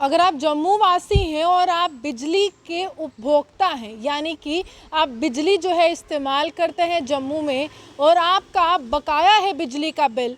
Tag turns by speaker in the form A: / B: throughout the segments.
A: अगर आप जम्मू वासी हैं और आप बिजली के उपभोक्ता हैं, यानी कि आप बिजली जो है इस्तेमाल करते हैं जम्मू में और आपका बकाया है बिजली का बिल,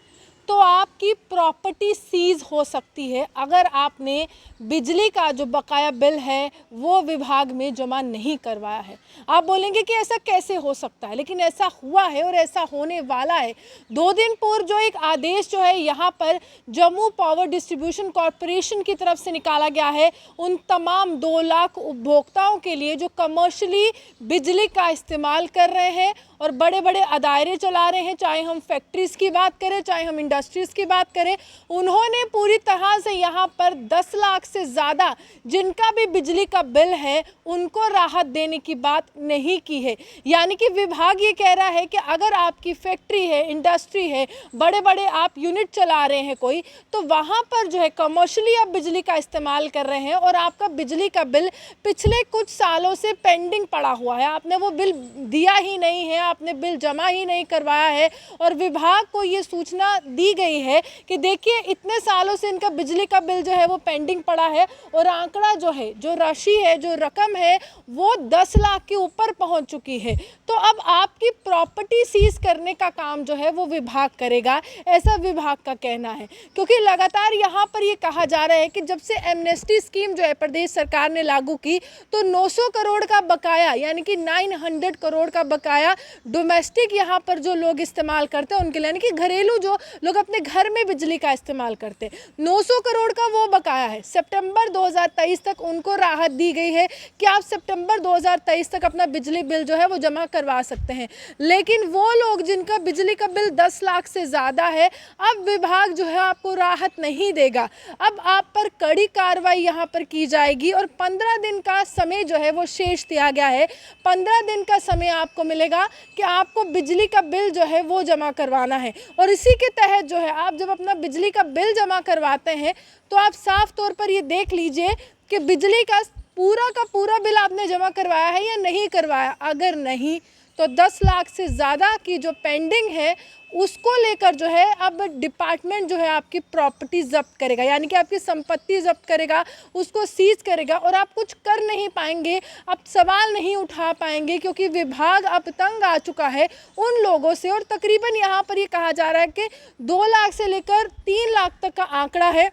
A: तो आपकी प्रॉपर्टी सीज हो सकती है अगर आपने बिजली का जो बकाया बिल है वो विभाग में जमा नहीं करवाया है। आप बोलेंगे कि ऐसा कैसे हो सकता है, लेकिन ऐसा हुआ है और ऐसा होने वाला है। 2 दिन पूर्व जो एक आदेश जो है यहाँ पर जम्मू पावर डिस्ट्रीब्यूशन कॉरपोरेशन की तरफ से निकाला गया है, उन तमाम 2 लाख उपभोक्ताओं के लिए जो कमर्शियली बिजली का इस्तेमाल कर रहे हैं और बड़े बड़े अदारे चला रहे हैं, चाहे हम फैक्ट्रीज़ की बात करें, चाहे हम इंडस्ट्रीज़ की बात करें। उन्होंने पूरी तरह से यहाँ पर 10 लाख से ज़्यादा जिनका भी बिजली का बिल है उनको राहत देने की बात नहीं की है। यानी कि विभाग ये कह रहा है कि अगर आपकी फैक्ट्री है, इंडस्ट्री है, बड़े बड़े आप यूनिट चला रहे हैं कोई, तो वहाँ पर जो है कमर्शियली आप बिजली का इस्तेमाल कर रहे हैं और आपका बिजली का बिल पिछले कुछ सालों से पेंडिंग पड़ा हुआ है, आपने वो बिल दिया ही नहीं है, आपने बिल जमा ही नहीं करवाया है और विभाग को ये सूचना दी गई है कि देखिए इतने सालों से इनका बिजली का बिल जो है वो पेंडिंग पड़ा है और आंकड़ा जो है, जो राशि है, जो रकम है वो 10 लाख के ऊपर पहुंच चुकी है। तो अब आपकी प्रॉपर्टी सीज करने का काम जो है वो विभाग करेगा, ऐसा विभाग का कहना है। क्योंकि लगातार यहाँ पर ये कहा जा रहा है कि जब से एमनेस्टी स्कीम जो है प्रदेश सरकार ने लागू की तो 900 करोड़ का बकाया, यानी कि 900 करोड़ का बकाया डोमेस्टिक यहाँ पर जो लोग इस्तेमाल करते हैं उनके लिए, यानी कि घरेलू जो लोग अपने घर में बिजली का इस्तेमाल करते हैं, 900 करोड़ का वो बकाया है। सितंबर 2023 तक उनको राहत दी गई है कि आप सितंबर 2023 तक अपना बिजली बिल जो है वो जमा करवा सकते हैं। लेकिन वो लोग जिनका बिजली का बिल 10 लाख से ज़्यादा है, अब विभाग जो है आपको राहत नहीं देगा। अब आप पर कड़ी कार्रवाई यहाँ पर की जाएगी और 15 दिन का समय जो है वो शेष दिया गया है। 15 दिन का समय आपको मिलेगा कि आपको बिजली का बिल जो है वो जमा करवाना है और इसी के तहत जो है आप जब अपना बिजली का बिल जमा करवाते हैं तो आप साफ तौर पर ये देख लीजिए कि बिजली का पूरा बिल आपने जमा करवाया है या नहीं करवाया। अगर नहीं तो 10 लाख से ज़्यादा की जो पेंडिंग है उसको लेकर जो है अब डिपार्टमेंट जो है आपकी प्रॉपर्टी जब्त करेगा, यानी कि आपकी संपत्ति जब्त करेगा, उसको सीज करेगा और आप कुछ कर नहीं पाएंगे, आप सवाल नहीं उठा पाएंगे क्योंकि विभाग अब तंग आ चुका है उन लोगों से। और तकरीबन यहाँ पर ये कहा जा रहा है कि 2 लाख से लेकर 3 लाख तक का आंकड़ा है,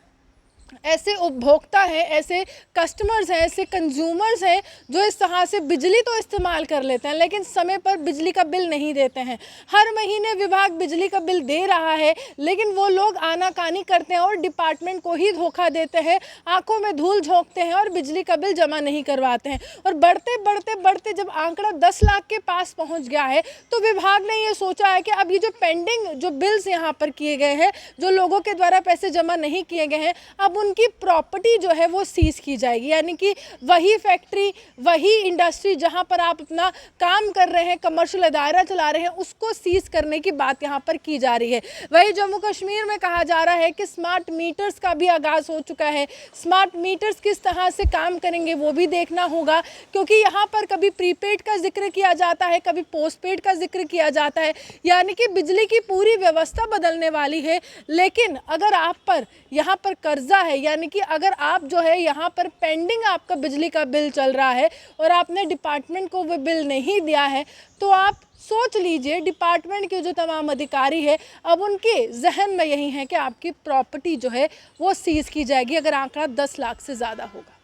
A: ऐसे उपभोक्ता हैं, ऐसे कस्टमर्स हैं, ऐसे कंज्यूमर्स हैं जो इस तरह से बिजली तो इस्तेमाल कर लेते हैं लेकिन समय पर बिजली का बिल नहीं देते हैं। हर महीने विभाग बिजली का बिल दे रहा है लेकिन वो लोग आनाकानी करते हैं और डिपार्टमेंट को ही धोखा देते हैं, आंखों में धूल झोंकते हैं और बिजली का बिल जमा नहीं करवाते हैं। और बढ़ते जब आंकड़ा 10 लाख के पास पहुँच गया है तो विभाग ने ये सोचा है कि अब ये जो पेंडिंग जो बिल्स यहाँ पर किए गए हैं, जो लोगों के द्वारा पैसे जमा नहीं किए गए हैं, अब उनकी प्रॉपर्टी जो है वो सीज की जाएगी। यानी कि वही फैक्ट्री, वही इंडस्ट्री जहां पर आप अपना काम कर रहे हैं, कमर्शियल अदारा चला रहे हैं, उसको सीज करने की बात यहां पर की जा रही है। वही जम्मू कश्मीर में कहा जा रहा है कि स्मार्ट मीटर्स का भी आगाज़ हो चुका है। स्मार्ट मीटर्स किस तरह से काम करेंगे वो भी देखना होगा क्योंकि यहाँ पर कभी प्रीपेड का जिक्र किया जाता है, कभी पोस्टपेड का जिक्र किया जाता है, यानी कि बिजली की पूरी व्यवस्था बदलने वाली है। लेकिन अगर आप पर यहाँ पर कर्जा है, यानी कि अगर आप जो है यहाँ पर पेंडिंग आपका बिजली का बिल चल रहा है और आपने डिपार्टमेंट को वो बिल नहीं दिया है, तो आप सोच लीजिए डिपार्टमेंट के जो तमाम अधिकारी है अब उनके जहन में यही है कि आपकी प्रॉपर्टी जो है वो सीज की जाएगी अगर आंकड़ा 10 लाख से ज़्यादा होगा।